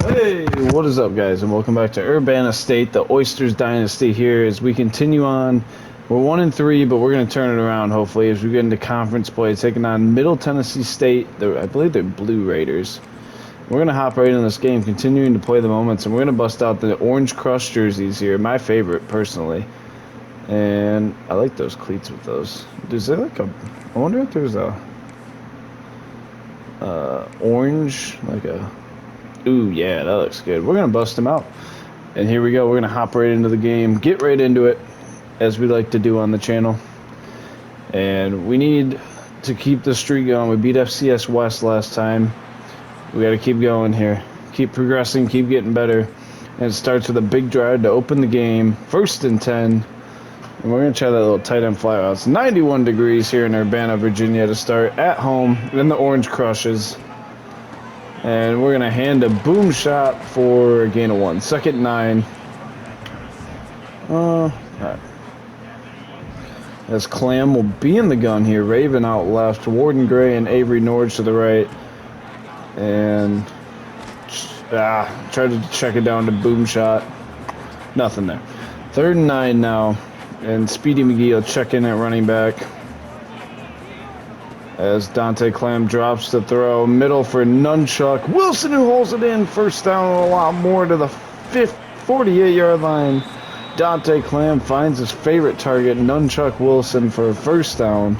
Hey, what is up, guys, and welcome back to Urbanna State, the Oysters dynasty here as we continue on. We're 1-3, but we're going to turn it around, hopefully, as we get into conference play, taking on Middle Tennessee State. I believe they're Blue Raiders. We're going to hop right in this game, continuing to play the moments, and we're going to bust out the Orange Crush jerseys here, my favorite, personally. And I like those cleats with those. Is there like a... I wonder if there's a... orange, like a... Ooh, yeah, that looks good. We're going to bust them out. And here we go. We're going to hop right into the game. Get right into it, as we like to do on the channel. And we need to keep the streak going. We beat FCS West last time. We got to keep going here. Keep progressing, keep getting better. And it starts with a big drive to open the game. 1st and 10. And we're going to try that little tight end fly out. It's 91 degrees here in Urbanna, Virginia to start at home. Then the Orange Crushes. And we're going to hand a boom shot for a gain of 1. 2nd and 9. All right. As Clam will be in the gun here. Raven out left. Warden Gray and Avery Norge to the right. And tried to check it down to boom shot. Nothing there. 3rd and 9 now. And Speedy McGee will check in at running back. As Dante Clam drops the throw. Middle for Nunchuck. Wilson who holds it in. 1st down, a lot more to the 48-yard line. Dante Clam finds his favorite target, Nunchuck Wilson, for a 1st down.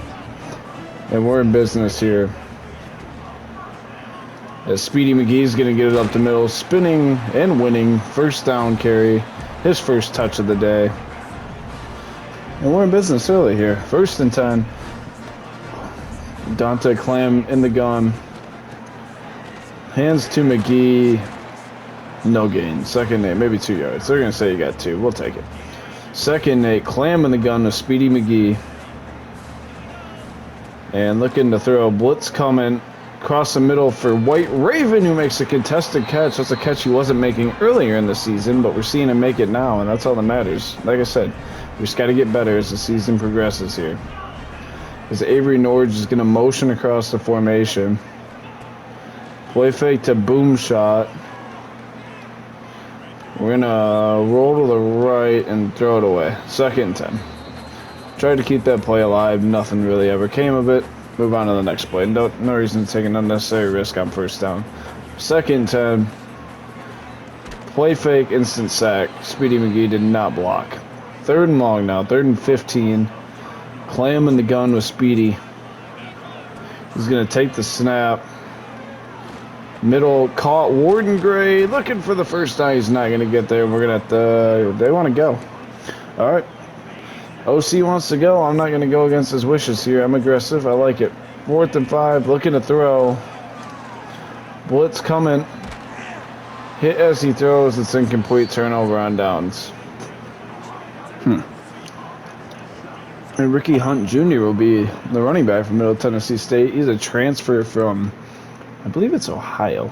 And we're in business here. As Speedy McGee's going to get it up the middle. Spinning and winning. 1st down carry. His first touch of the day. And we're in business early here. 1st and 10. Dante Clam in the gun. Hands to McGee. No gain. 2nd and 8. Maybe 2 yards. They're going to say you got 2. We'll take it. 2nd and 8. Clam in the gun with Speedy McGee. And looking to throw. Blitz coming. Across the middle for White Raven, who makes a contested catch. That's a catch he wasn't making earlier in the season, but we're seeing him make it now, and that's all that matters. Like I said, we just got to get better as the season progresses here. As Avery Norge is going to motion across the formation. Play fake to boom shot. We're going to roll to the right and throw it away. 2nd and 10. Tried to keep that play alive. Nothing really ever came of it. Move on to the next play. No reason to take an unnecessary risk on 1st down. 2nd and 10. Play fake, instant sack. Speedy McGee did not block. 3rd and long now. 3rd and 15. Clam in the gun with Speedy. He's going to take the snap. Middle caught Warden Gray. Looking for the 1st down. He's not going to get there. We're going to have to... They want to go. All right. OC wants to go. I'm not going to go against his wishes here. I'm aggressive. I like it. 4th and 5. Looking to throw. Blitz coming. Hit as he throws. It's incomplete. Turnover on downs. And Ricky Hunt Jr. will be the running back from Middle Tennessee State. He's a transfer from, I believe it's Ohio.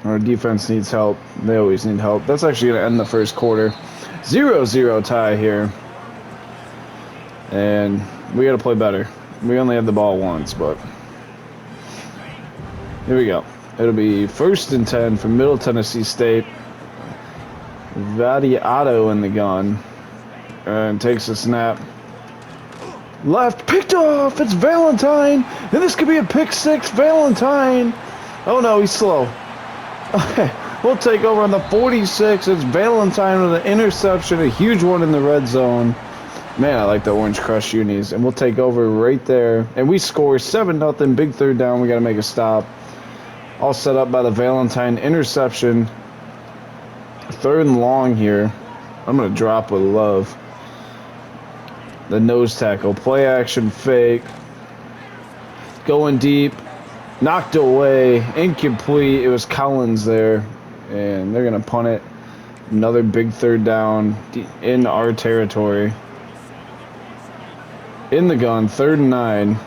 Our defense needs help. They always need help. That's actually going to end the 1st quarter. 0-0 tie here. And we got to play better. We only have the ball once, but here we go. It'll be 1st and 10 from Middle Tennessee State. Vadiato in the gun. And takes a snap. Left, picked off. It's Valentine. And this could be a pick 6. Valentine. Oh, no, he's slow. Okay, we'll take over on the 46. It's Valentine with an interception. A huge one in the red zone. Man, I like the Orange Crush unis. And we'll take over right there. And we score 7-0. Big 3rd down. We got to make a stop. All set up by the Valentine interception. 3rd and long here. I'm going to drop with love. The nose tackle. Play action fake. Going deep. Knocked away. Incomplete. It was Collins there. And they're going to punt it. Another big 3rd down in our territory. In the gun, 3rd and 9.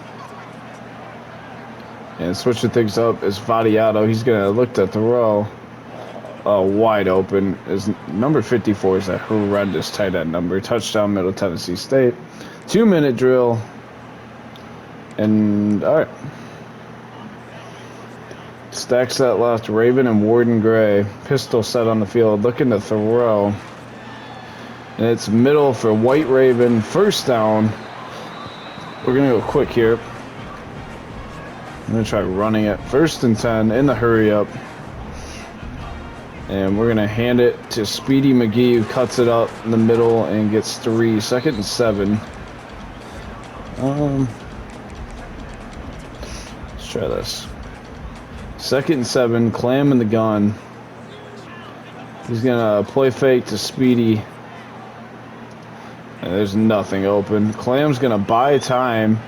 And switching things up is Vadiato. He's going to look to throw. Wide open. Is number 54 is a horrendous tight end number. Touchdown, Middle Tennessee State. 2-minute drill. And, all right. Stacks that left, Raven and Warden Gray. Pistol set on the field, looking to throw. And it's middle for White Raven, first down. We're going to go quick here. I'm going to try running it. 1st and 10 in the hurry up. And we're going to hand it to Speedy McGee, who cuts it up in the middle and gets 3. 2nd and 7. Let's try this. 2nd and 7, Clam in the gun. He's going to play fake to Speedy. And there's nothing open. Clam's going to buy time.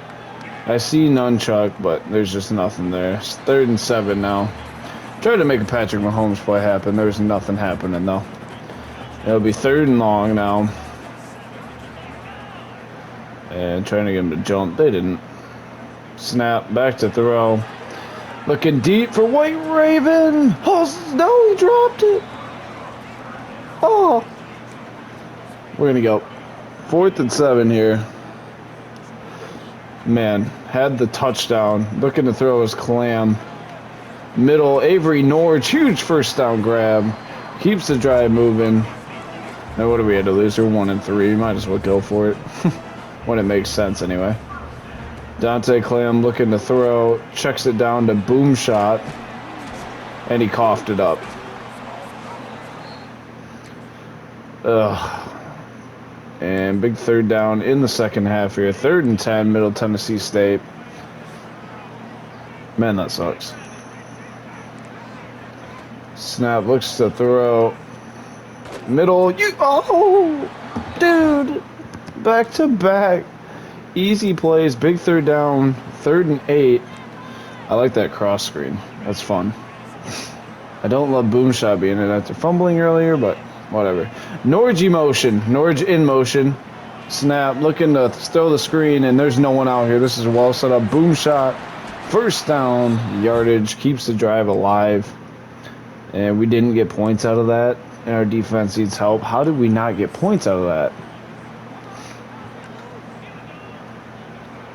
I see Nunchuck, but there's just nothing there. It's 3rd and 7 now. Tried to make a Patrick Mahomes play happen. There's nothing happening, though. It'll be 3rd and long now. And trying to get him to jump. They didn't. Snap. Back to throw. Looking deep for White Raven. Oh, no, he dropped it. Oh. We're going to go 4th and 7 here. Man, had the touchdown. Looking to throw his Clam. Middle, Avery Norge. Huge first down grab. Keeps the drive moving. Now, what do we have to lose? We're 1 and 3. Might as well go for it. When it makes sense, anyway. Dante Clam looking to throw. Checks it down to Boom Shot. And he coughed it up. Ugh. And big 3rd down in the second half here. 3rd and 10, Middle Tennessee State. Man, that sucks. Snap looks to throw. Middle. Oh, dude. Back to back. Easy plays. Big 3rd down. 3rd and 8. I like that cross screen. That's fun. I don't love Boom Shot being in after fumbling earlier, but whatever. Norge motion. Norge in motion. Snap. Looking to throw the screen, and there's no one out here. This is well set up. Boom Shot. First down. Yardage. Keeps the drive alive. And we didn't get points out of that. And our defense needs help. How did we not get points out of that?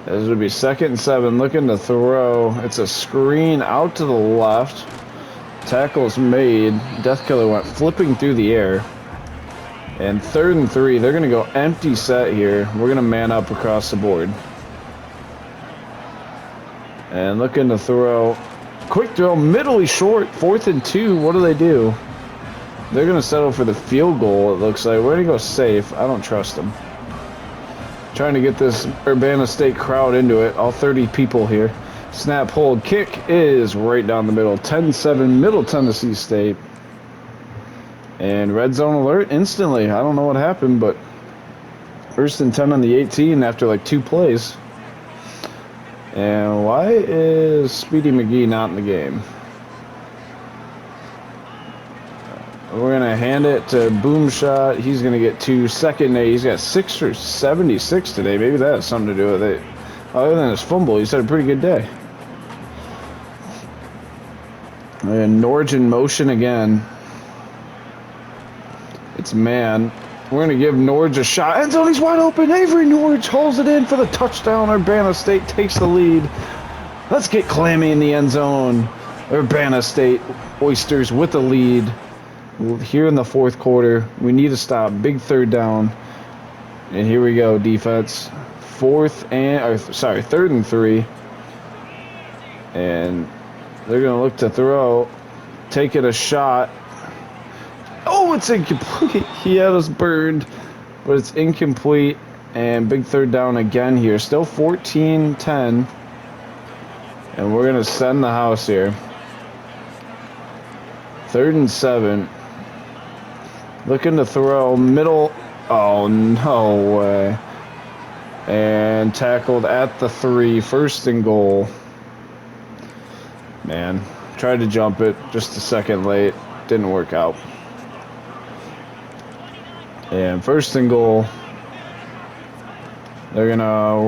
This would be 2nd and 7. Looking to throw. It's a screen out to the left. Tackle's made. Death Killer went flipping through the air. And 3rd and 3. They're going to go empty set here. We're going to man up across the board. And looking to throw. Quick throw. Middle short. 4th and 2. What do? They're going to settle for the field goal, it looks like. We're going to go safe. I don't trust them. Trying to get this Urbanna State crowd into it. All 30 people here. Snap, hold, kick is right down the middle. 10-7, Middle Tennessee State. And red zone alert instantly. I don't know what happened, but 1st and 10 on the 18 after like 2 plays. And why is Speedy McGee not in the game? We're going to hand it to Boom Shot. He's going to get 2. 2nd and 8. He's got 6 for 76 today. Maybe that has something to do with it. Other than his fumble, he's had a pretty good day. And Norge in motion again. It's man. We're going to give Norge a shot. End zone, he's wide open. Avery Norge holds it in for the touchdown. Urbanna State takes the lead. Let's get clammy in the end zone. Urbanna State Oysters with the lead. Here in the 4th quarter. We need to stop. Big 3rd down. And here we go, defense. 3rd and 3. And they're going to look to throw. Taking a shot. Oh, it's incomplete. He had us burned. But it's incomplete. And big 3rd down again here. Still 14-10. And we're going to send the house here. 3rd and 7. Looking to throw. Middle. Oh, no way. And tackled at the 3. 1st and goal. Man. Tried to jump it just a second late. Didn't work out. And 1st and goal. They're going to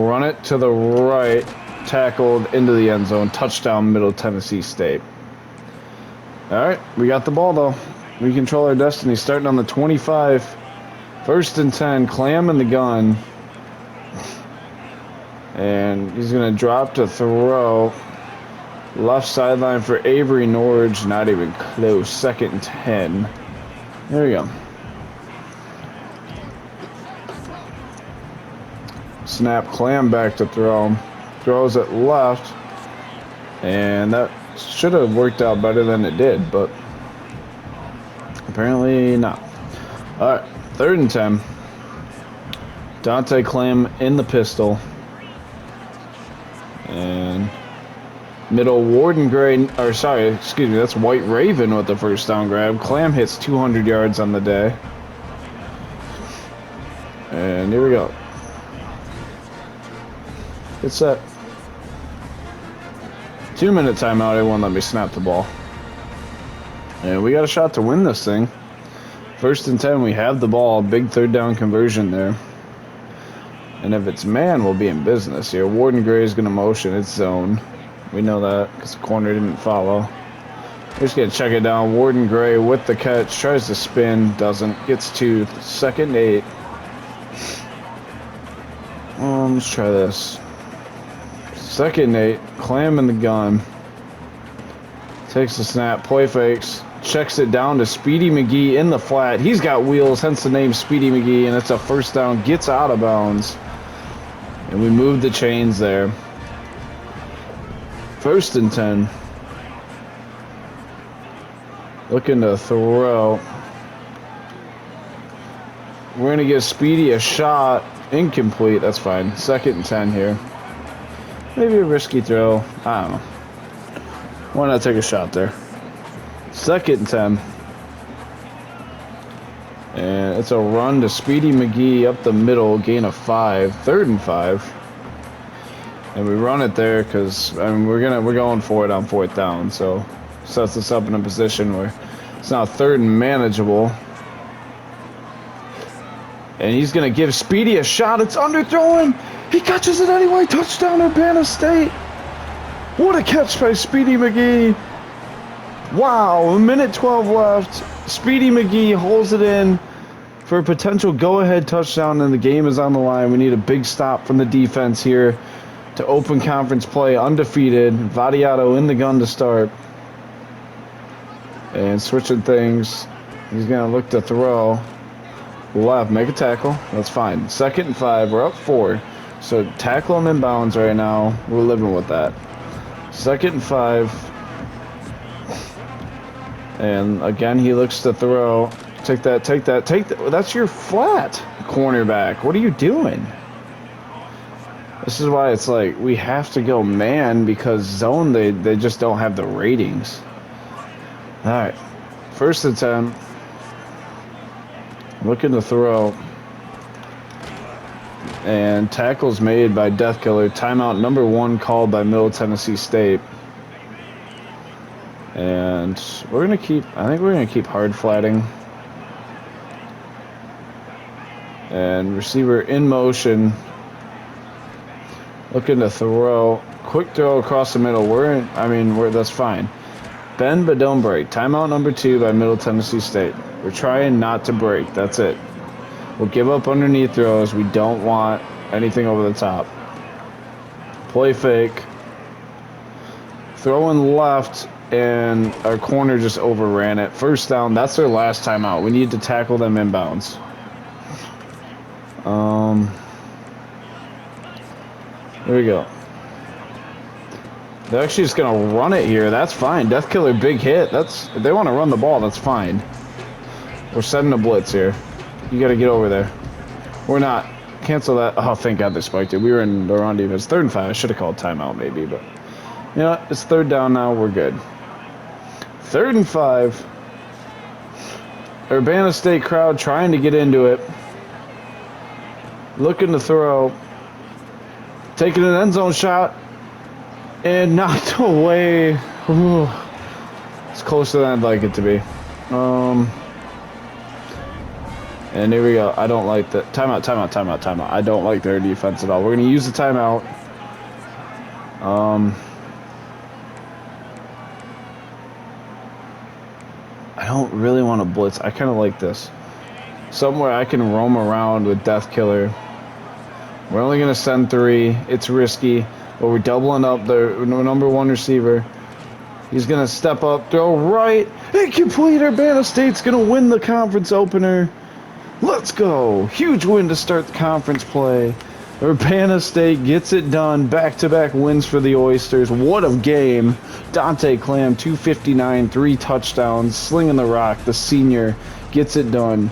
run it to the right. Tackled into the end zone. Touchdown, Middle Tennessee State. All right. We got the ball, though. We control our destiny. Starting on the 25. 1st and 10. Clam in the gun. And he's going to drop to throw. Left sideline for Avery Norge. Not even close. 2nd and 10. There we go. Snap, Clam back to throw. Throws it left. And that should have worked out better than it did, but apparently not. Alright, 3rd and 10. Dante Clam in the pistol. And middle, Warden Gray, or sorry, excuse me, that's White Raven with the first down grab. Clam hits 200 yards on the day. And here we go. Get set. 2-minute timeout, it won't let me snap the ball. And we got a shot to win this thing. 1st and 10, we have the ball. Big 3rd down conversion there. And if it's man, we'll be in business here. Warden Gray is going to motion. It's zone. We know that because the corner didn't follow. We're just going to check it down. Warden Gray with the catch. Tries to spin. Doesn't. Gets to 2nd and 8. Let's try this. 2nd and 8. Clam in the gun. Takes the snap. Play fakes. Checks it down to Speedy McGee in the flat. He's got wheels, hence the name Speedy McGee, and it's a 1st down. Gets out of bounds. And we move the chains there. 1st and 10. Looking to throw. We're going to give Speedy a shot. Incomplete. That's fine. 2nd and 10 here. Maybe a risky throw. I don't know. Why not take a shot there? 2nd and 10. And it's a run to Speedy McGee up the middle, gain of 5, 3rd and 5. And we run it there because I mean we're going for it on 4th down, so sets us up in a position where it's now 3rd and manageable. And he's gonna give Speedy a shot. It's underthrown. He catches it anyway. Touchdown, Urbanna State. What a catch by Speedy McGee. Wow, a minute 12 left. Speedy McGee holds it in for a potential go-ahead touchdown, and the game is on the line. We need a big stop from the defense here to open conference play undefeated. Vadiato in the gun to start. And switching things. He's going to look to throw. Left, make a tackle. That's fine. 2nd and 5. We're up 4. So tackle him in bounds right now. We're living with that. 2nd and 5. And again, he looks to throw. Take that. That's your flat cornerback. What are you doing? This is why it's like we have to go man, because zone, they just don't have the ratings. All right. 1st and 10. Looking to throw. And tackles made by Death Killer. Timeout number 1 called by Middle Tennessee State. And we're going to keep, I think we're going to keep hard flatting. And receiver in motion. Looking to throw. Quick throw across the middle. That's fine. Bend but don't break. Timeout number 2 by Middle Tennessee State. We're trying not to break. That's it. We'll give up underneath throws. We don't want anything over the top. Play fake. Throwing left. And our corner just overran it. 1st down. That's their last timeout. We need to tackle them inbounds. There we go. They're actually just going to run it here. That's fine. Death Killer, big hit. If they want to run the ball, that's fine. We're setting a blitz here. You got to get over there. We're not. Cancel that. Oh, thank God they spiked it. We were in the run defense. 3rd and 5. I should have called timeout maybe, but you know what? It's 3rd down now. We're good. 3rd and 5. Urbanna State crowd trying to get into it. Looking to throw. Taking an end zone shot. And knocked away. Ooh. It's closer than I'd like it to be. And here we go. I don't like that. Timeout. I don't like their defense at all. We're going to use the timeout. I don't really want to blitz. I kind of like this. Somewhere I can roam around with Death Killer. We're only going to send 3. It's risky. But we're doubling up the number 1 receiver. He's going to step up, throw right. Incomplete. Urbana State's going to win the conference opener. Let's go. Huge win to start the conference play. Urbana State gets it done. Back-to-back wins for the Oysters. What a game. Dante Clam, 259, 3 touchdowns. Slinging the rock. The senior gets it done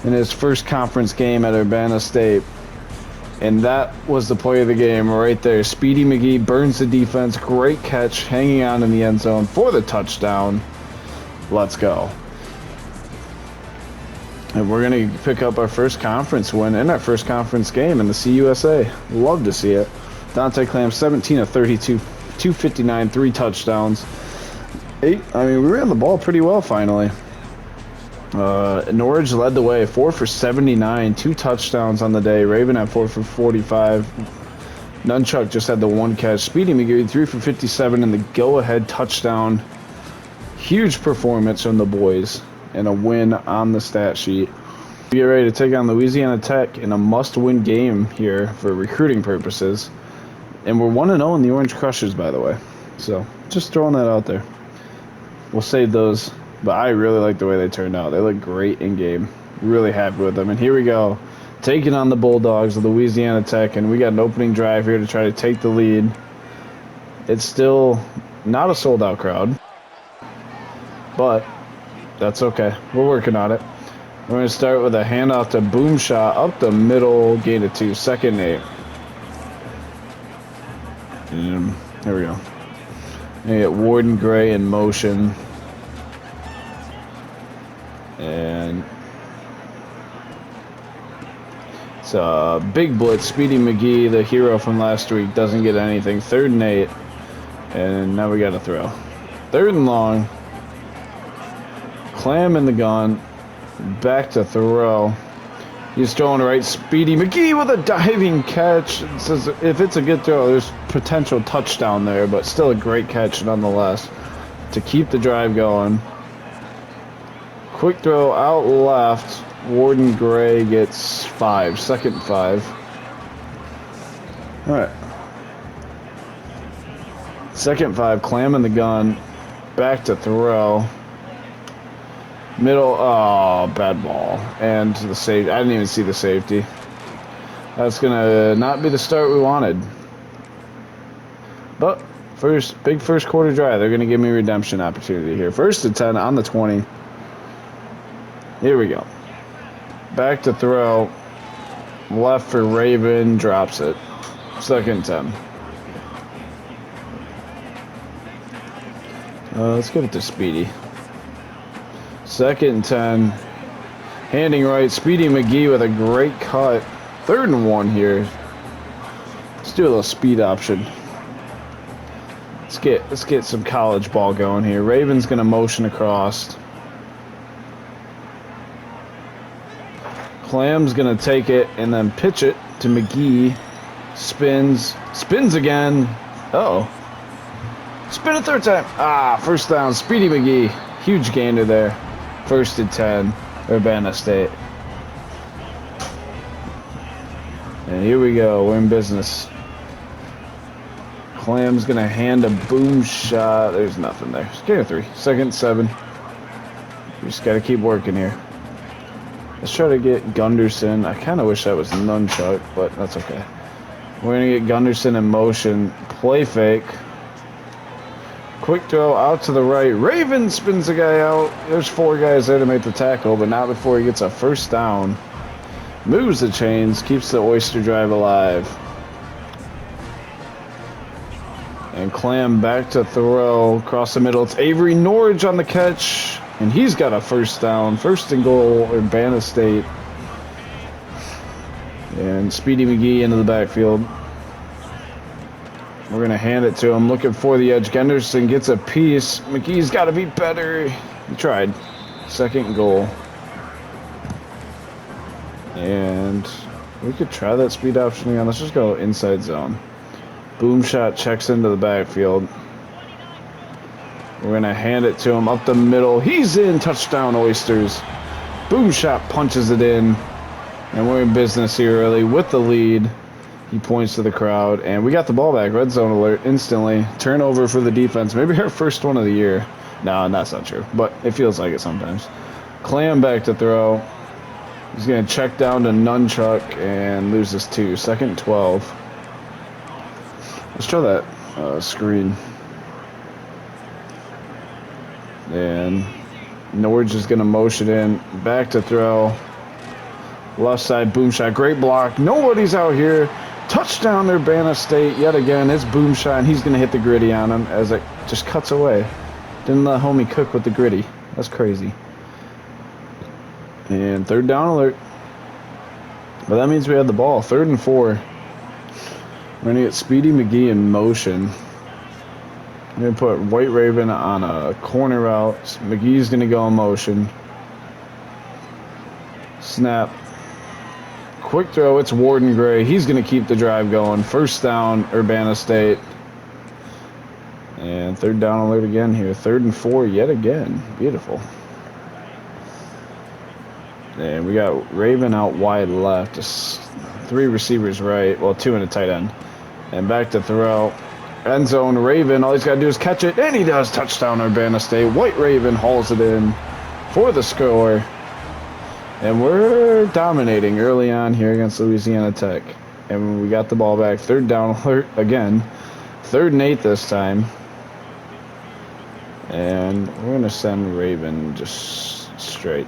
in his first conference game at Urbana State. And that was the play of the game right there. Speedy McGee burns the defense. Great catch, hanging on in the end zone for the touchdown. Let's go. And we're going to pick up our first conference win in our first conference game in the CUSA. Love to see it. Dante Clam, 17 of 32, 259, 3 touchdowns. We ran the ball pretty well finally. Norwich led the way, 4 for 79, 2 touchdowns on the day. Raven had 4 for 45. Nunchuck just had the 1 catch. Speedy McGee, 3 for 57 and the go-ahead touchdown. Huge performance from the boys and a win on the stat sheet. We get ready to take on Louisiana Tech in a must-win game here for recruiting purposes. And we're 1-0 in the Orange Crushers, by the way. So, just throwing that out there. We'll save those. But I really like the way they turned out. They look great in game. Really happy with them. And here we go. Taking on the Bulldogs of Louisiana Tech. And we got an opening drive here to try to take the lead. It's still not a sold-out crowd. But that's okay. We're working on it. We're going to start with a handoff to Boom Shot up the middle. Gain of 2. 2nd and 8. And here we go. And get Warden Gray in motion. And it's a big blitz. Speedy McGee, the hero from last week, doesn't get anything. 3rd and 8. And now we got to throw. 3rd and long. Clam in the gun. Back to throw. He's throwing right. Speedy McGee with a diving catch. It says if it's a good throw, there's potential touchdown there, but still a great catch nonetheless to keep the drive going. Quick throw out left. Warden Gray gets 5. 2nd and 5. All right. 2nd and 5. Clam in the gun. Back to throw. Middle. Oh, bad ball. And the safety. I didn't even see the safety. That's going to not be the start we wanted. But big first quarter drive. They're going to give me a redemption opportunity here. 1st and 10 on the 20. Here we go. Back to throw. Left for Raven. Drops it. 2nd and 10. Let's give it to Speedy. 2nd and 10. Handing right. Speedy McGee with a great cut. 3rd and 1 here. Let's do a little speed option. Let's get some college ball going here. Raven's going to motion across. Clam's going to take it and then pitch it to McGee. Spins again. Uh-oh. Spin a 3rd time. 1st down. Speedy McGee. Huge gainer there. 1st and 10. Urbana State. And here we go. We're in business. Clam's going to hand a Boom Shot. There's nothing there. Gain of 3. 2nd and 7. We just got to keep working here. Let's try to get Gunderson. I kind of wish that was Nunchuck, but that's okay. We're going to get Gunderson in motion. Play fake. Quick throw out to the right. Raven spins the guy out. There's 4 guys there to make the tackle, but not before he gets a 1st down. Moves the chains. Keeps the Oyster drive alive. And Clam back to throw. Across the middle. It's Avery Norwich on the catch. And he's got a 1st down. 1st and goal, Urbana State. And Speedy McGee into the backfield. We're going to hand it to him. Looking for the edge. Gunderson gets a piece. McGee's got to be better. He tried. 2nd and goal. And we could try that speed option again. Let's just go inside zone. Boom Shot checks into the backfield. We're going to hand it to him up the middle. He's in. Touchdown, Oysters. Boom Shot punches it in. And we're in business here early with the lead. He points to the crowd, and we got the ball back. Red zone alert instantly. Turnover for the defense. Maybe our first one of the year. No, that's not true, but it feels like it sometimes. Clam back to throw. He's going to check down to Nunchuck and loses 2. 2nd and 12. Let's try that screen. And Norge is going to motion in. Back to throw. Left side boom shot. Great block. Nobody's out here. Touchdown Urbana State yet again. It's boom shot, and he's going to hit the gritty on him as it just cuts away. Didn't let homie cook with the gritty. That's crazy. And 3rd down alert. But that means we had the ball. 3rd and 4. We're going to get Speedy McGee in motion. I'm going to put White Raven on a corner route. McGee's going to go in motion. Snap. Quick throw. It's Warden Gray. He's going to keep the drive going. 1st down, Urbana State. And 3rd down alert again here. 3rd and 4 yet again. Beautiful. And we got Raven out wide left. Just 3 receivers right. Well, 2 in a tight end. And back to throw. End zone, Raven. All he's got to do is catch it. And he does. Touchdown, Urbana State. White Raven hauls it in for the score. And we're dominating early on here against Louisiana Tech. And we got the ball back. 3rd down alert again. 3rd and 8 this time. And we're going to send Raven just straight.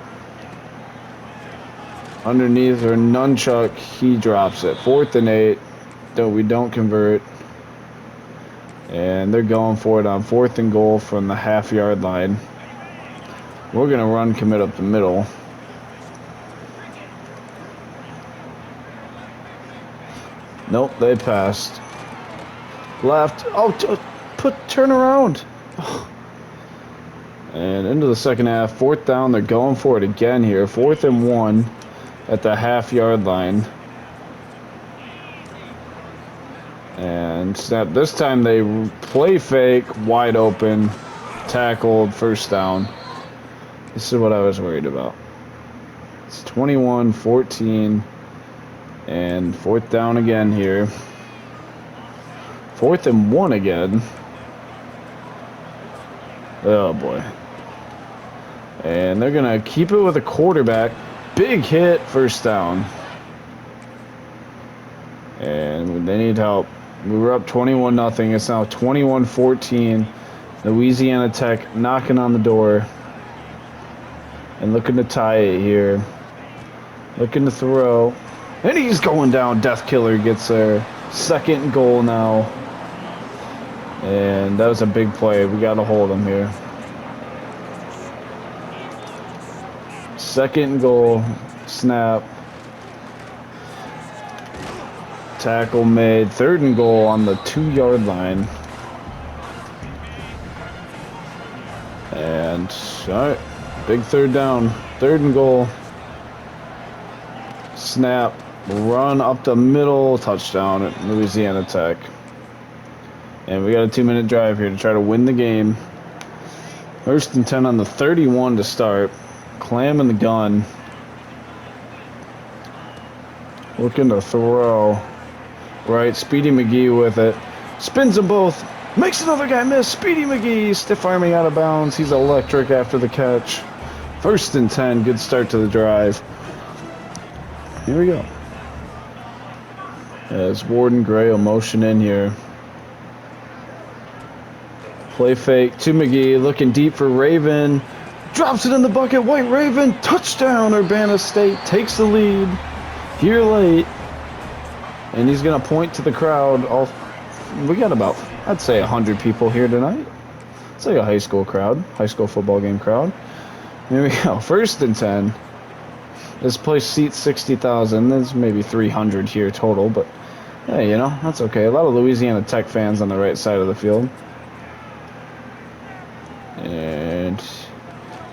Underneath or Nunchuck, he drops it. 4th and 8. We don't convert. And they're going for it on 4th and goal from the half-yard line. We're going to run commit up the middle. Nope, they passed. Left. Oh, turn around. And into the second half. 4th down. They're going for it again here. 4th and 1 at the half-yard line. And snap. This time they play fake, wide open, tackled, 1st down. This is what I was worried about. It's 21-14. And 4th down again here. 4th and 1 again. Oh boy. And they're going to keep it with a quarterback. Big hit, 1st down. And they need help. We were up 21-0. It's now 21-14. Louisiana Tech knocking on the door. And looking to tie it here. Looking to throw. And he's going down. Death Killer gets there. 2nd and goal now. And that was a big play. We got to hold him here. 2nd and goal. Snap. Tackle made. 3rd and goal on the 2-yard line. And, all right. Big 3rd down. 3rd and goal. Snap. Run up the middle. Touchdown at Louisiana Tech. And we got a 2-minute drive here to try to win the game. 1st and 10 on the 31 to start. Clam in the gun. Looking to throw. Right, Speedy McGee with it. Spins them both. Makes another guy miss. Speedy McGee stiff arming out of bounds. He's electric after the catch. 1st and 10. Good start to the drive. Here we go. As Warden Gray will motion in here. Play fake to McGee. Looking deep for Raven. Drops it in the bucket. White Raven. Touchdown. Urbana State takes the lead. Here late. And he's going to point to the crowd. We got about, I'd say, 100 people here tonight. It's like a high school crowd. High school football game crowd. Here we go. 1st and 10. This place seats 60,000. There's maybe 300 here total. But, hey, you know, that's okay. A lot of Louisiana Tech fans on the right side of the field. And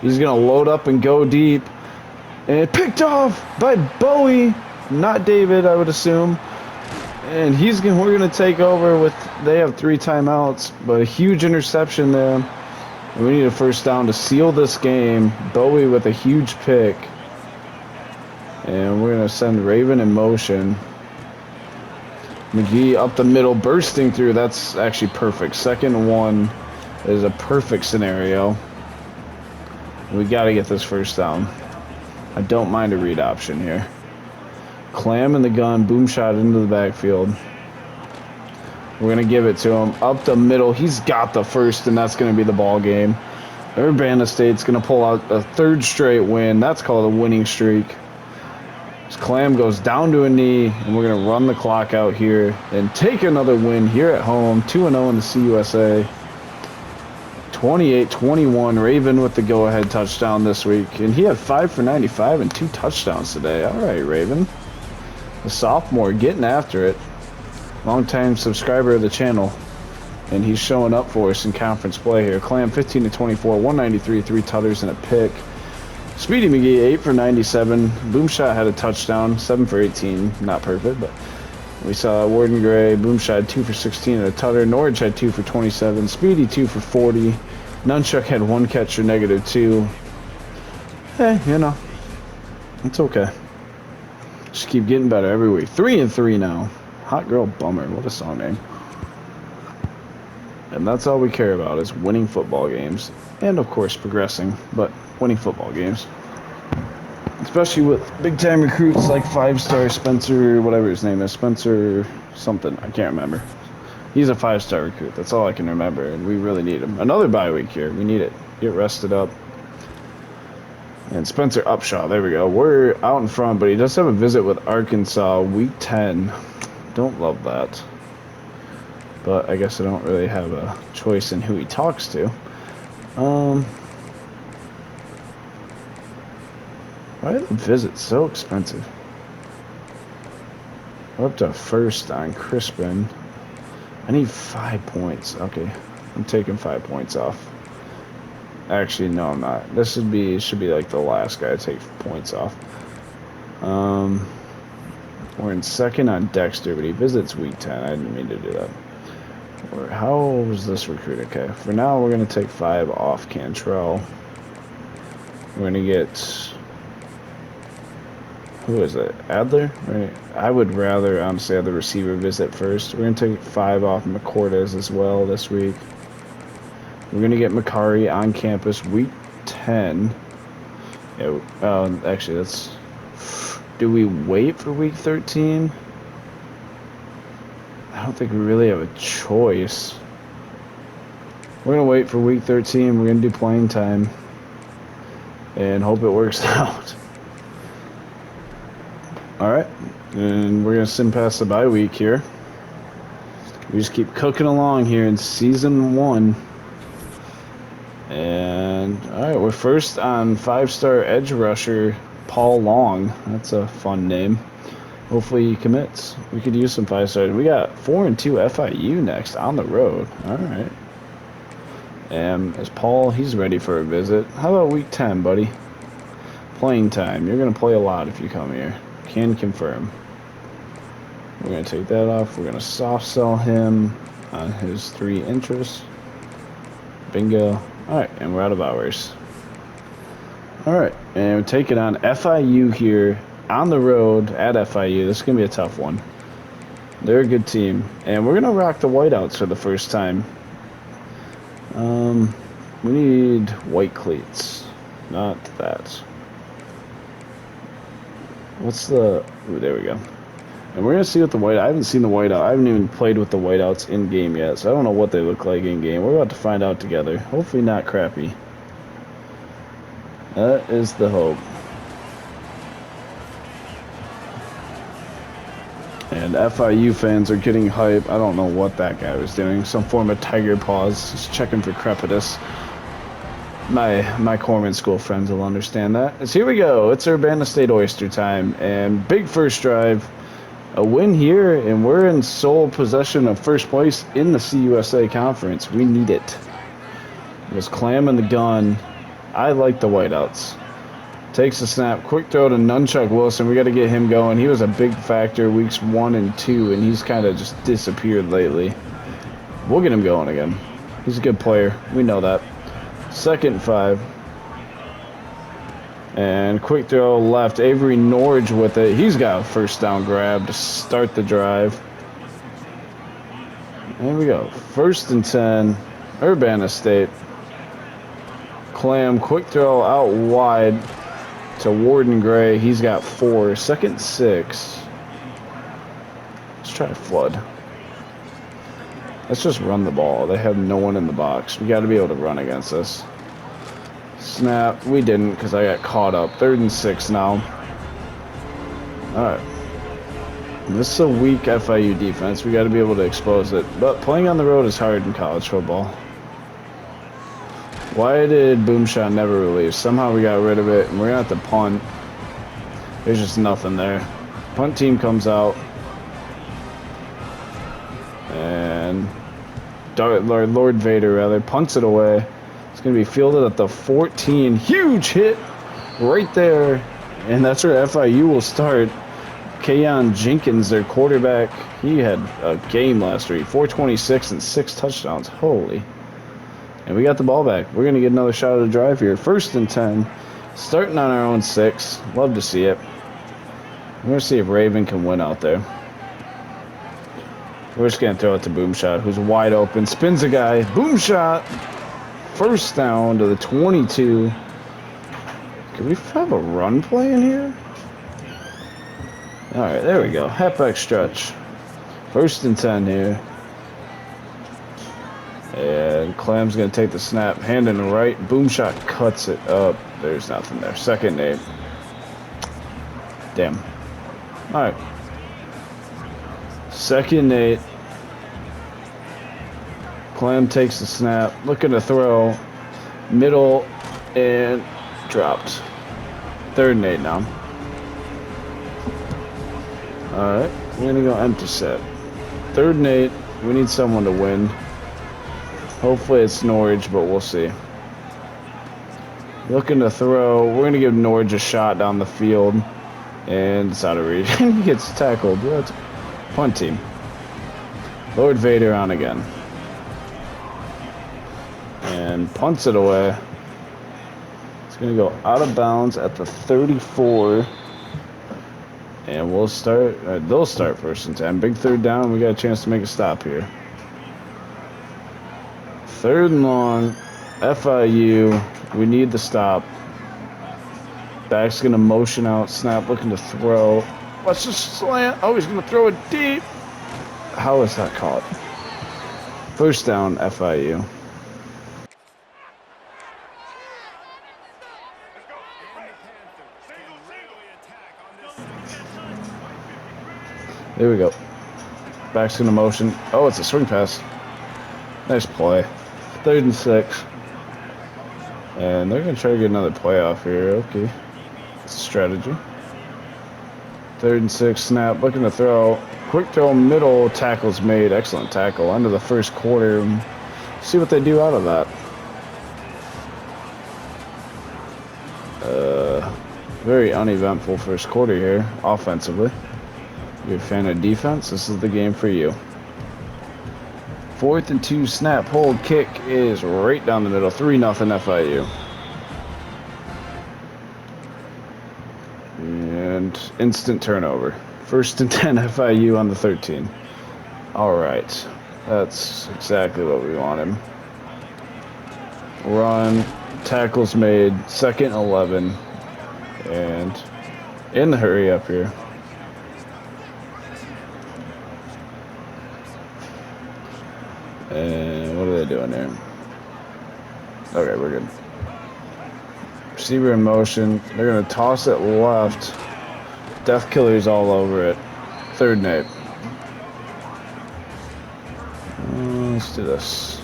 he's going to load up and go deep. And picked off by Bowie. Not David, I would assume. And we're going to take over with, they have 3 timeouts, but a huge interception there. And we need a 1st down to seal this game. Bowie with a huge pick. And we're going to send Raven in motion. McGee up the middle, bursting through. That's actually perfect. 2nd and 1 is a perfect scenario. We got to get this first down. I don't mind a read option here. Clam in the gun, boom shot into the backfield. We're going to give it to him. Up the middle, he's got the first, and that's going to be the ball game. Urbanna State's going to pull out a 3rd straight win. That's called a winning streak. As Clam goes down to a knee, and we're going to run the clock out here and take another win here at home. 2-0 in the CUSA. 28-21, Raven with the go-ahead touchdown this week. And he had 5 for 95 and 2 touchdowns today. All right, Raven. The sophomore getting after it. Long-time subscriber of the channel. And he's showing up for us in conference play here. Clam 15-24, 193, 3 tutters and a pick. Speedy McGee 8 for 97. Boomshot had a touchdown, 7 for 18. Not perfect, but we saw Warden Gray. Boomshot 2 for 16 and a tutter. Norwich had 2 for 27. Speedy 2 for 40. Nunchuck had 1 catch for -2. Hey, you know, it's okay. Just keep getting better every week. 3-3 now. Hot Girl Bummer. What a song name. And that's all we care about is winning football games. And, of course, progressing. But winning football games. Especially with big-time recruits like 5-star Spencer, whatever his name is. Spencer something. I can't remember. He's a 5-star recruit. That's all I can remember. And we really need him. Another bye week here. We need it. Get rested up. And Spencer Upshaw. There we go. We're out in front, but he does have a visit with Arkansas week 10. Don't love that. But I guess I don't really have a choice in who he talks to. Why are the visits so expensive? We're up to 1st on Crispin. I need 5 points. Okay, I'm taking 5 points off. Actually, no, I'm not. This should be like the last guy to take points off. We're in 2nd on Dexter, but he visits week 10. I didn't mean to do that. How was this recruit? Okay, for now we're going to take 5 off Cantrell. We're going to get... Who is it? Adler? Right. I would rather, honestly, have the receiver visit first. We're going to take 5 off McCordes as well this week. We're going to get Macari on campus week 10. Yeah, actually, that's... Do we wait for week 13? I don't think we really have a choice. We're going to wait for week 13. We're going to do playing time. And hope it works out. Alright. And we're going to sim past the bye week here. We just keep cooking along here in season 1. And, alright, we're first on 5-star edge rusher Paul Long. That's a fun name. Hopefully he commits. We could use some 5-stars. We got 4-2 FIU next on the road. Alright. And as Paul, he's ready for a visit. How about week 10, buddy? Playing time. You're going to play a lot if you come here. Can confirm. We're going to take that off. We're going to soft sell him on his 3 interests. Bingo. Alright, and we're out of hours. Alright, and we're taking on FIU here on the road at FIU. This is going to be a tough one. They're a good team. And we're going to rock the whiteouts for the first time. We need white cleats. Not that. What's the... Ooh, there we go. And we're going to see what the white... I haven't seen the whiteout. I haven't even played with the whiteouts in-game yet, so I don't know what they look like in-game. We're about to find out together. Hopefully not crappy. That is the hope. And FIU fans are getting hype. I don't know what that guy was doing. Some form of tiger paws. Just checking for crepitus. My Corman school friends will understand that. So here we go. It's Urbanna State Oyster time. And big first drive. A win here, and we're in sole possession of first place in the CUSA conference. We need it. It was Clam in the gun. I like the whiteouts. Takes the snap. Quick throw to Nunchuck Wilson. We got to get him going. He was a big factor weeks 1 and 2, and he's kind of just disappeared lately. We'll get him going again. He's a good player. We know that. 2nd and 5. And quick throw left. Avery Norwich with it. He's got a first down grab to start the drive. There we go. 1st and 10. Urbanna State. Clam, quick throw out wide to Warden Gray. He's got 4. 2nd and 6. Let's try flood. Let's just run the ball. They have no one in the box. We got to be able to run against this. Snap. We didn't because I got caught up. 3rd and 6 now. Alright. This is a weak FIU defense. We got to be able to expose it. But playing on the road is hard in college football. Why did Boomshot never release? Somehow we got rid of it, and we're going to have to punt. There's just nothing there. Punt team comes out. And Lord Vader, rather, punts it away. It's going to be fielded at the 14. Huge hit right there. And that's where FIU will start. Keon Jenkins, their quarterback, he had a game last week. 426 and 6 touchdowns. Holy. And we got the ball back. We're going to get another shot at a drive here. 1st and 10. Starting on our own 6. Love to see it. We're going to see if Raven can win out there. We're just going to throw it to Boomshot, who's wide open. Spins a guy. Boomshot. 1st down to the 22. Can we have a run play in here? Alright, there we go. Halfback stretch. 1st and 10 here. And Clam's going to take the snap. Hand in the right. Boomshot cuts it up. There's nothing there. 2nd and 8. Damn. Alright. 2nd and 8. Clam takes the snap. Looking to throw. Middle. And dropped. 3rd and 8 now. Alright. We're going to go empty set. 3rd and 8. We need someone to win. Hopefully it's Norwich, but we'll see. Looking to throw. We're going to give Norwich a shot down the field. And it's out of reach. He gets tackled. What? Punt team. Lord Vader on again. And punts it away. It's going to go out of bounds at the 34. And we'll start. They'll start 1st and 10. Big 3rd down. We got a chance to make a stop here. 3rd and long. FIU. We need the stop. Back's going to motion out. Snap looking to throw. Let's just slant. Oh, he's going to throw it deep. How is that caught? 1st down, FIU. There we go. Back's going to motion. Oh, it's a swing pass. Nice play. 3rd and 6. And they're going to try to get another play off here. Okay. It's a strategy. 3rd and 6. Snap. Looking to throw. Quick throw middle. Tackle's made. Excellent tackle. End of the 1st quarter. See what they do out of that. Very uneventful 1st quarter here. Offensively. You're a fan of defense, this is the game for you. 4th and 2, snap, hold, kick is right down the middle. 3-0 FIU. And instant turnover. 1st and 10 FIU on the 13. Alright. That's exactly what we wanted. Run. Tackles made. 2nd and 11. And in the hurry up here. And what are they doing there? Okay, we're good. Receiver in motion. They're going to toss it left. Death Killer's all over it. 3rd and 8. Let's do this.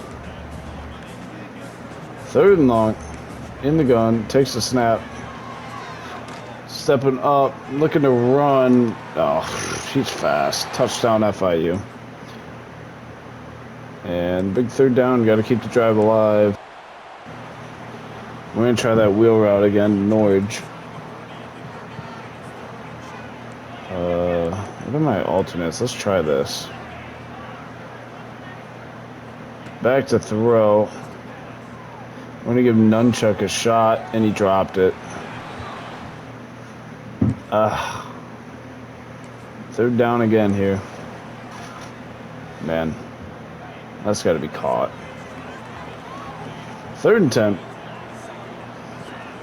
3rd and long. In the gun. Takes the snap. Stepping up. Looking to run. Oh, she's fast. Touchdown FIU. And big 3rd down, got to keep the drive alive. We're going to try that wheel route again, Norwich. What are my alternates? Let's try this. Back to throw. I'm going to give Nunchuck a shot, and he dropped it. 3rd down again here. Man. That's got to be caught. 3rd and 10.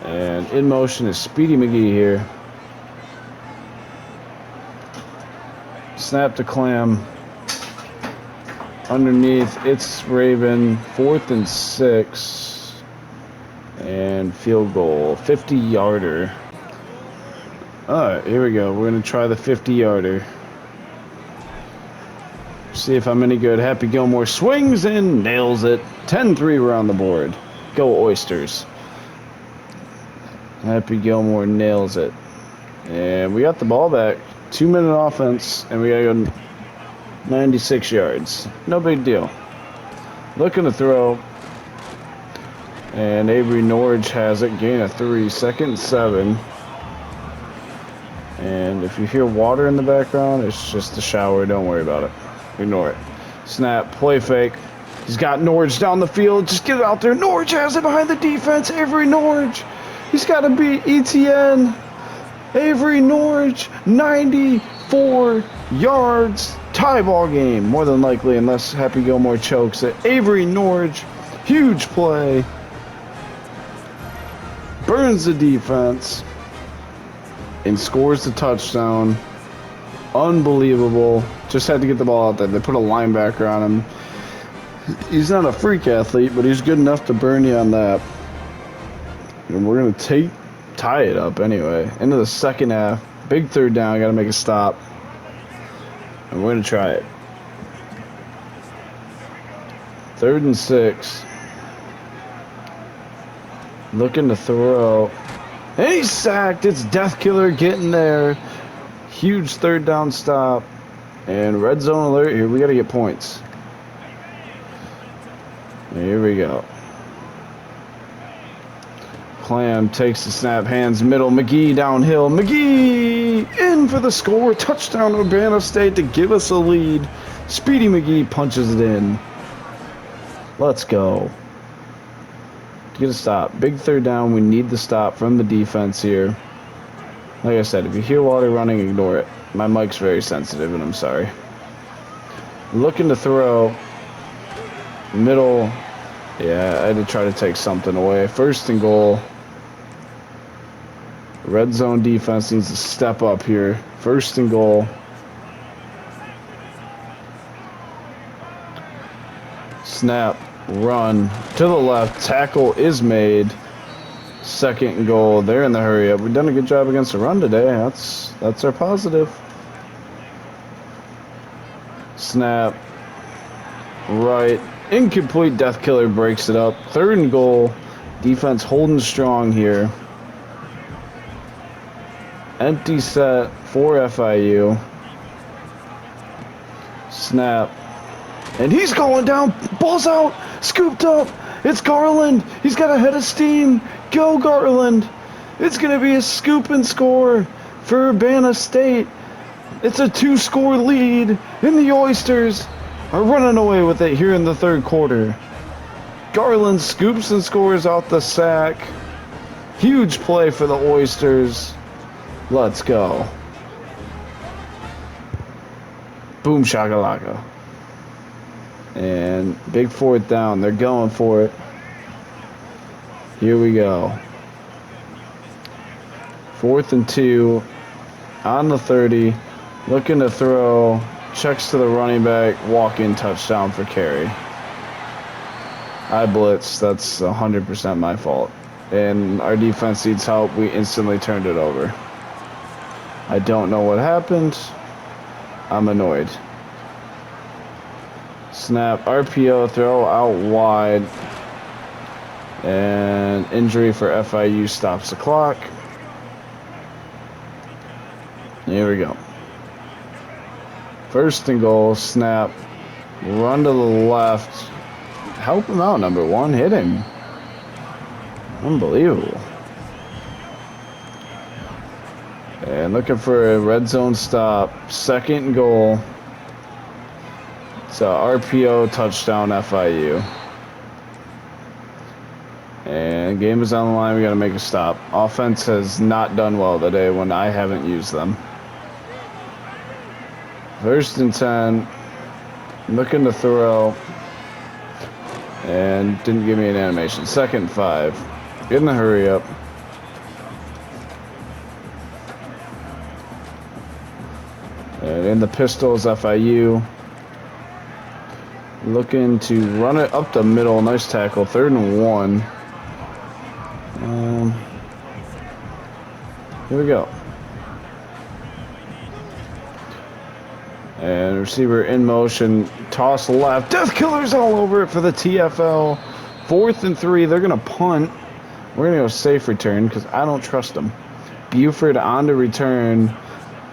And in motion is Speedy McGee here. Snap to Clam. Underneath, it's Raven. 4th and 6. And field goal. 50-yarder. Alright, here we go. We're going to try the 50-yarder. See if I'm any good. Happy Gilmore swings and nails it. 10-3, we're on the board. Go Oysters. Happy Gilmore nails it. And we got the ball back. 2-minute offense, and we got to go 96 yards. No big deal. Looking to throw. And Avery Norge has it. Gain of 3. 2nd and 7. And if you hear water in the background, it's just a shower. Don't worry about it. Ignore it. Snap, play fake. He's got Norge down the field. Just get it out there. Norge has it behind the defense. Avery Norge. He's got to beat ETN. Avery Norge, 94 yards. Tie ball game, more than likely, unless Happy Gilmore chokes it. Avery Norge, huge play. Burns the defense. And scores the touchdown. Unbelievable. Just had to get the ball out there. They put a linebacker on him. He's not a freak athlete, but he's good enough to burn you on that. And we're going to tie it up anyway. Into the 2nd half. Big 3rd down. Got to make a stop. And we're going to try it. 3rd and 6. Looking to throw. And he's sacked. It's Death Killer getting there. Huge 3rd down stop. And red zone alert here. We got to get points. Here we go. Clam takes the snap. Hands middle. McGee downhill. McGee in for the score. Touchdown Urbana State to give us a lead. Speedy McGee punches it in. Let's go. Get a stop. Big 3rd down. We need the stop from the defense here. Like I said, if you hear water running, ignore it. My mic's very sensitive, and I'm sorry. Looking to throw. Middle. Yeah, I had to try to take something away. 1st and goal. Red zone defense needs to step up here. 1st and goal. Snap. Run. To the left. Tackle is made. 2nd and goal. They're in the hurry up. We've done a good job against the run today. That's our positive. Snap. Right. Incomplete. Death Killer breaks it up. 3rd and goal. Defense holding strong here. Empty set for FIU. Snap. And he's going down. Ball's out. Scooped up. It's Garland. He's got a head of steam. Go Garland. It's going to be a scoop and score for Urbana State. It's a 2-score lead. And the Oysters are running away with it here in the 3rd quarter. Garland scoops and scores out the sack. Huge play for the Oysters. Let's go. Boom shakalaka. And big 4th down. They're going for it. Here we go. 4th and 2. On the 30. Looking to throw. Checks to the running back. Walk-in touchdown for Carey. I blitzed. That's 100% my fault. And our defense needs help. We instantly turned it over. I don't know what happened. I'm annoyed. Snap. RPO. Throw out wide. And injury for FIU stops the clock. Here we go. 1st and goal. Snap. Run to the left. Help him out, number 1. Hit him. Unbelievable. And looking for a red zone stop. 2nd and goal. It's a RPO touchdown FIU. And game is on the line. We got to make a stop. Offense has not done well today when I haven't used them. 1st and 10. Looking to throw. And didn't give me an animation. 2nd and 5. In the hurry up. And in the pistol is FIU. Looking to run it up the middle. Nice tackle. 3rd and 1. Here we go. And receiver in motion. Toss left. Death Killers all over it for the TFL. 4th and 3. They're going to punt. We're going to go safe return because I don't trust them. Buford on to return.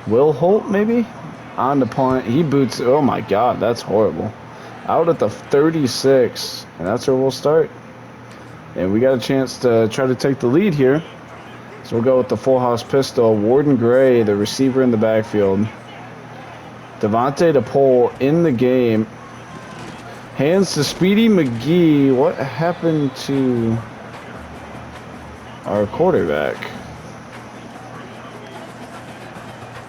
Will Holt maybe? On to punt. He boots. Oh my God, that's horrible. Out at the 36. And that's where we'll start. And we got a chance to try to take the lead here. So we'll go with the full house pistol. Warden Gray, the receiver in the backfield. Devontae DePaul in the game. Hands to Speedy McGee. What happened to our quarterback?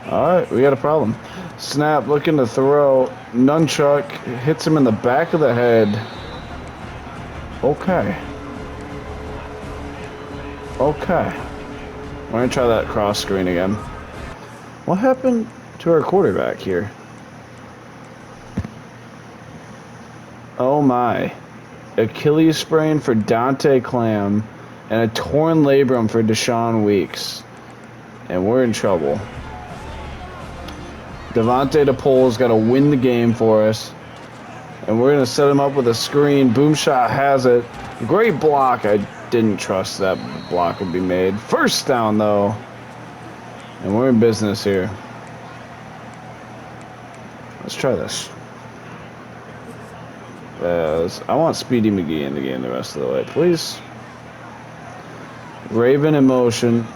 Alright, we got a problem. Snap, looking to throw. Nunchuck hits him in the back of the head. Okay. Okay. We're going to try that cross screen again. What happened to our quarterback here? Oh my. Achilles sprain for Dante Clam and a torn labrum for Deshaun Weeks. And we're in trouble. Devontae DePaul's got to win the game for us. And we're going to set him up with a screen. Boom shot has it. Great block. I didn't trust that block would be made. 1st down, though. And we're in business here. Let's try this. I want Speedy McGee in the game the rest of the way, please. Raven in motion.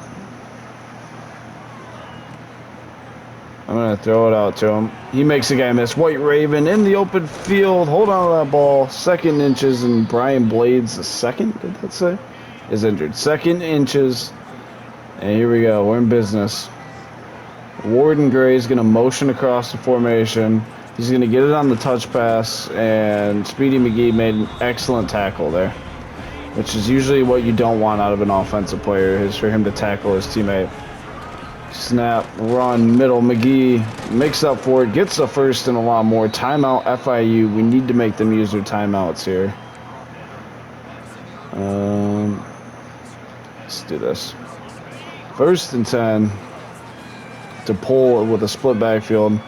I'm going to throw it out to him. He makes the guy miss. White Raven in the open field. Hold on to that ball. 2nd inches, and Brian Blades, the 2nd, did that say? Is injured. 2nd inches. And here we go. We're in business. Warden Gray is going to motion across the formation. He's going to get it on the touch pass. And Speedy McGee made an excellent tackle there. Which is usually what you don't want out of an offensive player, is for him to tackle his teammate. Snap, run, middle, McGee makes up for it, gets the 1st and a lot more. Timeout, FIU. We need to make them use their timeouts here. Let's do this. 1st and 10. To pull with a split backfield.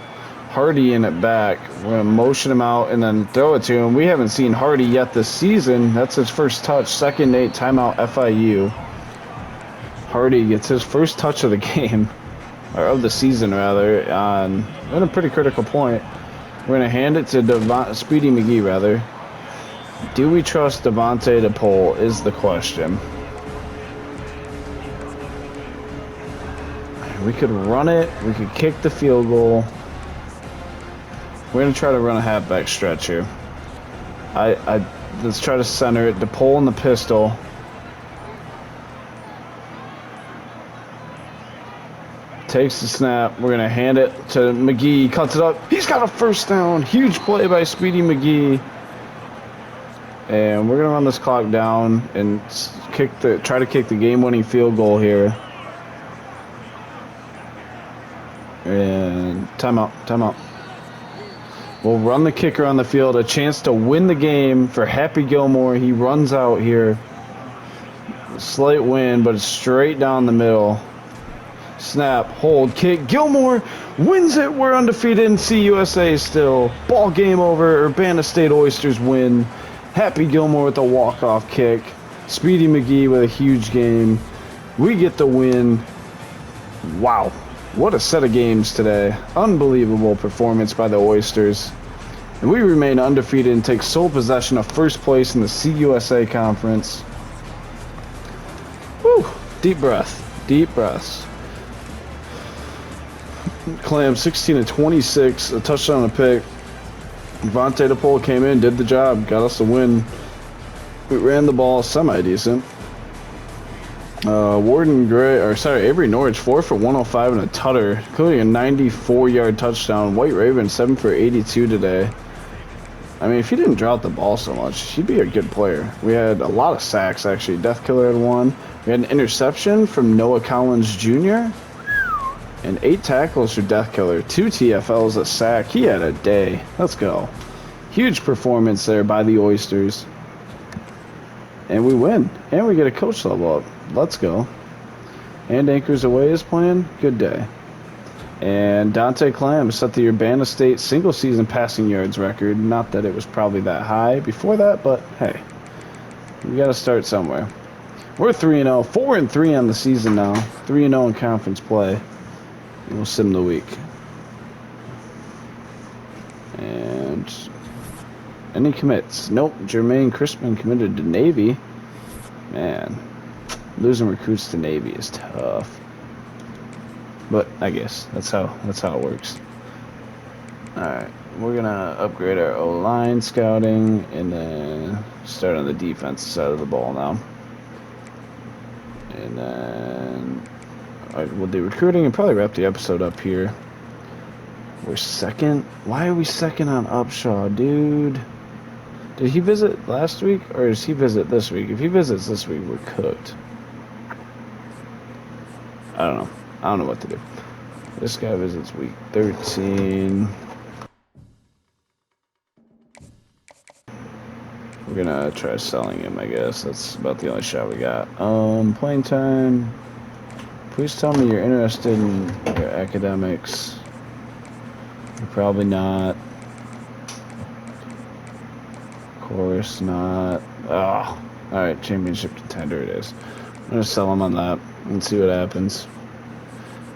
Hardy in it back. We're going to motion him out and then throw it to him. We haven't seen Hardy yet this season. That's his 1st touch. 2nd and 8, timeout, FIU. Hardy gets his 1st touch of the game, or of the season rather, on a pretty critical point. We're going to hand it to Speedy McGee rather. Do we trust Devontae DePaul is the question. We could run it. We could kick the field goal. We're going to try to run a halfback stretch here. Let's try to center it. DePaul in the pistol. Takes the snap. We're going to hand it to McGee. Cuts it up. He's got a 1st down. Huge play by Speedy McGee. And we're going to run this clock down and try to kick the game-winning field goal here. And timeout. We'll run the kicker on the field. A chance to win the game for Happy Gilmore. He runs out here. Slight win, but it's straight down the middle. Snap, hold, kick. Gilmore wins it. We're undefeated in CUSA still. Ball game over. Urbanna State Oysters win. Happy Gilmore with a walk-off kick. Speedy McGee with a huge game. We get the win. Wow. What a set of games today. Unbelievable performance by the Oysters. And we remain undefeated and take sole possession of 1st place in the CUSA conference. Whew. Deep breath. Deep breaths. Clam 16 of 26, a touchdown and a pick. Devontae DePaul came in, did the job, got us the win. We ran the ball semi-decent. Avery Norwich 4 for 105 and a tutter, including a 94-yard touchdown. White Raven 7 for 82 today. I mean, if he didn't drop the ball so much, he'd be a good player. We had a lot of sacks, actually. Death Killer had one. We had an interception from Noah Collins Jr. and 8 tackles for Death Killer. 2 TFLs, a sack. He had a day. Let's go. Huge performance there by the Oysters. And we win. And we get a coach level up. Let's go. And Anchors Away is playing. Good day. And Dante Clam set the Urbanna State single-season passing yards record. Not that it was probably that high before that, but hey, we got to start somewhere. We're 3-0, 4-3 on the season now. 3-0 in conference play. And we'll sim the week. And any commits? Nope. Jermaine Crispin committed to Navy. Man, losing recruits to Navy is tough. But I guess that's how it works. Alright, we're gonna upgrade our O-line scouting and then start on the defensive side of the ball now. And then we'll do recruiting and probably wrap the episode up here. We're second. Why are we second on Upshaw, dude? Did he visit last week or does he visit this week? If he visits this week, we're cooked. I don't know. I don't know what to do. This guy visits week 13. We're gonna try selling him, I guess. That's about the only shot we got. Playing time. Please tell me you're interested in your academics. You're probably not. Of course not. Oh. Alright, championship contender it is. I'm gonna sell him on that and see what happens.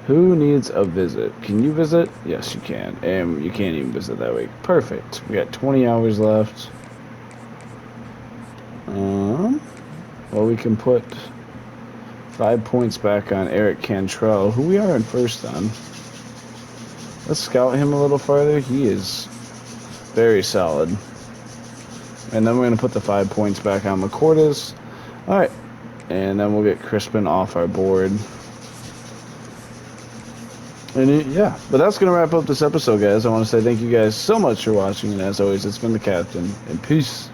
Who needs a visit? Can you visit? Yes, you can. And you can't even visit that week. Perfect. We got 20 hours left. Well, we can put 5 points back on Eric Cantrell, who we are in first on. Let's scout him a little farther. He is very solid. And then we're going to put the 5 points back on McCordis. All right. And then we'll get Crispin off our board. And yeah, but that's going to wrap up this episode, guys. I want to say thank you guys so much for watching. And as always, it's been the Captain. And peace.